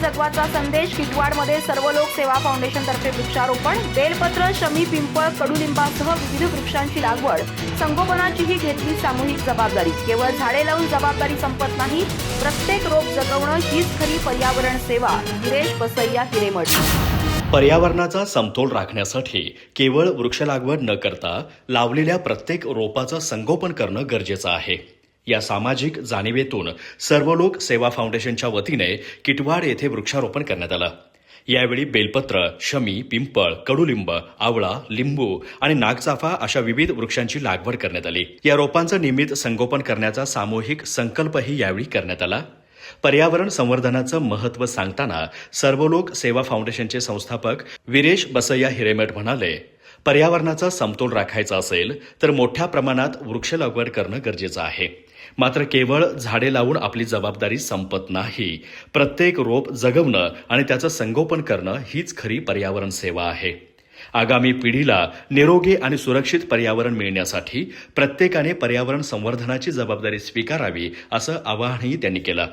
जगवाचा संदेश किटवाडमध्ये सर्व लोक सेवा फाउंडेशन तर्फे वृक्षारोपण, बेलपत्र, शमी, पिंपळ, कडुलिंबासह विविध वृक्षांची लागवड, संगोपनाचीही घेतली सामूहिक जबाबदारी. केवळ झाडे लावून जबाबदारी संपत नाही, प्रत्येक रोप जगवणं हीच खरी पर्यावरण सेवा. गिरीश बसैया, हिरेमठ. पर्यावरणाचा समतोल राखण्यासाठी केवळ वृक्ष लागवड न करता लावलेल्या प्रत्येक रोपाचं संगोपन करणं गरजेचं आहे. या सामाजिक जाणीवेतून सर्व लोक सेवा फाउंडेशनच्या वतीने किटवाड येथे वृक्षारोपण करण्यात आलं. यावेळी बेलपत्र, शमी, पिंपळ, कडुलिंब, आवळा, लिंबू आणि नागचाफा अशा विविध वृक्षांची लागवड करण्यात आली. या रोपांचं नियमित संगोपन करण्याचा सामूहिक संकल्पही यावेळी करण्यात आला. पर्यावरण संवर्धनाचं महत्त्व सांगताना सर्व लोक सेवा फाउंडेशनचे संस्थापक गिरीश बसैया हिरेमठ म्हणाले, पर्यावरणाचा समतोल राखायचा असेल तर मोठ्या प्रमाणात वृक्ष लागवड करणं गरजेचं आहे. मात्र केवळ झाडे लावून आपली जबाबदारी संपत नाही. प्रत्येक रोप जगवणं आणि त्याचं संगोपन करणं हीच खरी पर्यावरण सेवा आहे. आगामी पिढीला निरोगी आणि सुरक्षित पर्यावरण मिळण्यासाठी प्रत्येकाने पर्यावरण संवर्धनाची जबाबदारी स्वीकारावी असं आवाहनही त्यांनी केलं.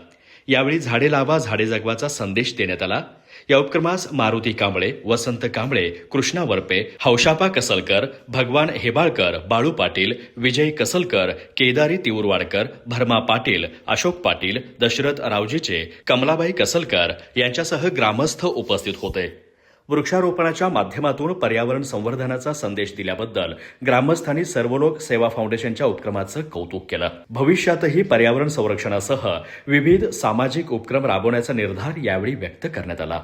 यावेळी झाडे लावा झाडे जगवाचा संदेश देण्यात आला. या उपक्रमास मारुती कांबळे, वसंत कांबळे, कृष्णा वरपे, हौशापा कसलकर, भगवान हेबाळकर, बाळू पाटील, विजय कसलकर, केदारी तिऊरवाडकर, भरमा पाटील, अशोक पाटील, दशरथ रावजीचे, कमलाबाई कसलकर यांच्यासह ग्रामस्थ उपस्थित होते. वृक्षारोपणाच्या माध्यमातून पर्यावरण संवर्धनाचा संदेश दिल्याबद्दल ग्रामस्थांनी सर्व लोक सेवा फाउंडेशनच्या उपक्रमाचं कौतुक केलं. भविष्यातही पर्यावरण संरक्षणासह विविध सामाजिक उपक्रम राबवण्याचा निर्धार यावेळी व्यक्त करण्यात आला.